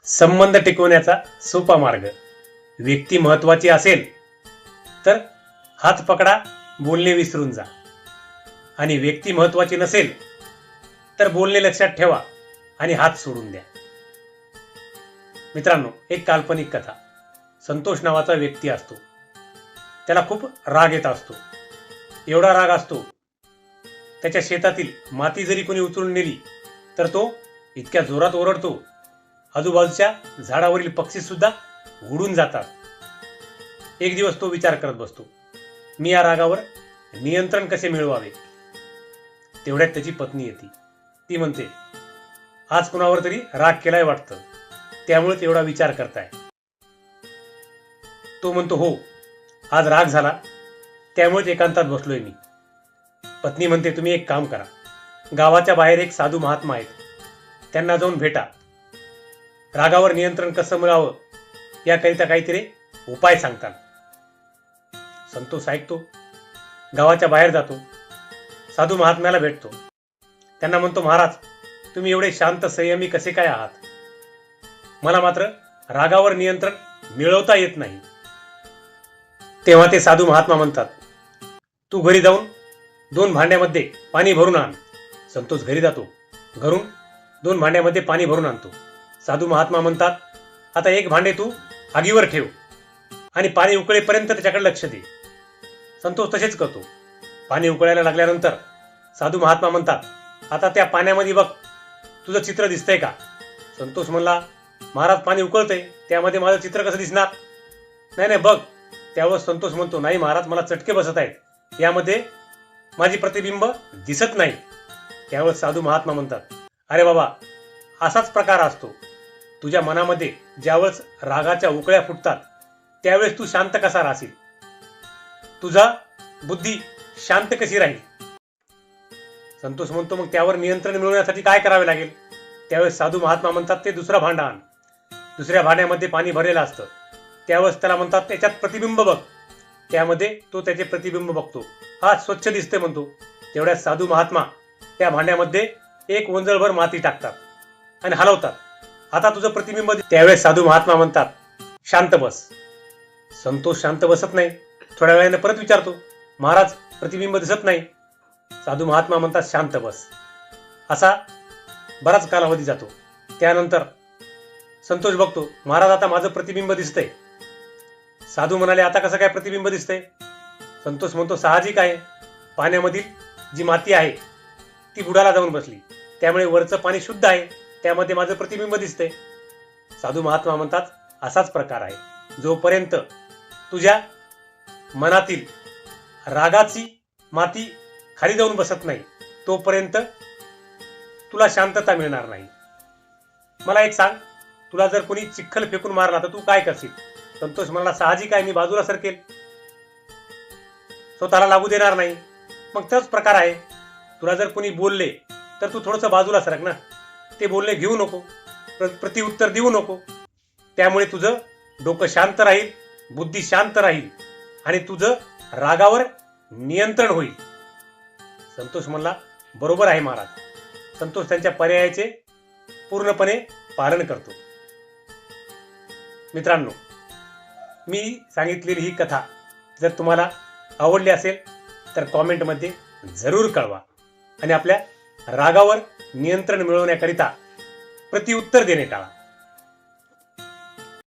संबंध टिकवण्याचा सोपा मार्ग. व्यक्ती महत्वाची असेल तर हात पकडा, बोलणे विसरून जा. आणि व्यक्ती महत्वाची नसेल तर बोलणे लक्षात ठेवा आणि हात सोडून द्या. मित्रांनो, एक काल्पनिक कथा. संतोष नावाचा व्यक्ती असतो. त्याला खूप राग येत असतो. एवढा राग असतो, त्याच्या शेतातील माती जरी कोणी उचलून नेली तर तो इतक्या जोरात ओरडतो, आजूबाजूच्या झाडावरील पक्षी सुद्धा उडून जातात. एक दिवस तो विचार करत बसतो, मी या रागावर नियंत्रण कसे मिळवावे. तेवढ्यात त्याची पत्नी येते. ती म्हणते, आज कुणावर तरी राग केलाय वाटतं, त्यामुळे तेवढा विचार करताय. तो म्हणतो, हो, आज राग झाला, त्यामुळेच एकांतात बसलोय मी. पत्नी म्हणते, तुम्ही एक काम करा, गावाच्या बाहेर एक साधू महात्मा आहेत, त्यांना जाऊन भेटा. रागावर नियंत्रण कसं मिळावं याकरिता काहीतरी उपाय सांगतात. संतोष ऐकतो, गावाच्या बाहेर जातो, साधू महात्म्याला भेटतो. त्यांना म्हणतो, महाराज, तुम्ही एवढे शांत संयमी कसे काय आहात? मला मात्र रागावर नियंत्रण मिळवता येत नाही. तेव्हा ते साधू महात्मा म्हणतात, तू घरी जाऊन 2 भांड्यामध्ये पाणी भरून आण. संतोष घरी जातो, घरून 2 भांड्यामध्ये पाणी भरून आणतो. साधू महात्मा म्हणतात, आता एक भांडे तू आगीवर ठेव आणि पाणी उकळेपर्यंत त्याच्याकडे लक्ष दे. संतोष तसेच करतो. पाणी उकळायला लागल्यानंतर साधू महात्मा म्हणतात, आता त्या पाण्यामध्ये बघ, तुझं चित्र दिसतंय का? संतोष म्हणला, महाराज, पाणी उकळतंय, त्यामध्ये माझं चित्र कसं दिसणार? नाही, बघ. त्यावर संतोष म्हणतो, नाही महाराज, मला चटके बसत आहेत, यामध्ये माझी प्रतिबिंब दिसत नाही. त्यावर साधू महात्मा म्हणतात, अरे बाबा, असाच प्रकार असतो. तुझ्या मनामध्ये ज्यावेळेस रागाच्या उकळ्या फुटतात त्यावेळेस तू शांत कसा राहशील? तुझा बुद्धी शांत कशी राहील? संतोष म्हणतो, मग त्यावर नियंत्रण मिळवण्यासाठी काय करावे लागेल? त्यावेळेस साधू महात्मा म्हणतात, ते दुसरा भांडा आण. दुसऱ्या भांड्यामध्ये पाणी भरलेलं असतं. त्यावेळेस त्याला म्हणतात, त्याच्यात प्रतिबिंब बघ. त्यामध्ये तो त्याचे प्रतिबिंब बघतो. हा स्वच्छ दिसते म्हणतो. तेवढ्यात साधू महात्मा त्या भांड्यामध्ये एक ओंजळभर माती टाकतात आणि हलवतात. आता तुझं प्रतिबिंब. त्यावेळेस साधू महात्मा म्हणतात, शांत बस. संतोष शांत बसत नाही. थोड्या वेळाने परत विचारतो, महाराज, प्रतिबिंब दिसत नाही. साधू महात्मा म्हणतात, शांत बस. असा बराच कालावधी जातो. त्यानंतर संतोष बघतो, महाराज, आता माझं प्रतिबिंब दिसतंय. साधू म्हणाले, आता कसं काय प्रतिबिंब दिसतंय? संतोष म्हणतो, साहजिक आहे, पाण्यामधील जी माती आहे ती बुडाला जाऊन बसली, त्यामुळे वरचं पाणी शुद्ध आहे, त्यामध्ये माझं प्रतिबिंब दिसतंय. साधू महात्मा म्हणतात, असाच प्रकार आहे. जोपर्यंत तुझ्या मनातील रागाची माती खाली जाऊन बसत नाही तोपर्यंत तुला शांतता मिळणार नाही. मला एक सांग, तुला जर कोणी चिखल फेकून मारला तर तू काय करशील? संतोष म्हणाला, साहजिक आहे, मी बाजूला सरकेल, स्वतःला लागू देणार नाही. मग तोच प्रकार आहे. तुला जर कोणी बोलले तर तू थोडंसं बाजूला सरक ना. ते बोलणे घेऊ नको, प्रतिउत्तर देऊ नको. त्यामुळे तुझं डोकं शांत राहील, बुद्धी शांत राहील आणि तुझं रागावर नियंत्रण होईल. संतोष म्हणला, बरोबर आहे महाराज. संतोष त्यांच्या पर्यायाचे पूर्णपणे पालन करतो. मित्रांनो, मी सांगितलेली ही कथा जर तुम्हाला आवडली असेल तर कॉमेंटमध्ये जरूर कळवा आणि आपल्या रागावर नियंत्रण मिळवण्याकरिता प्रतिउत्तर देणे टाळा.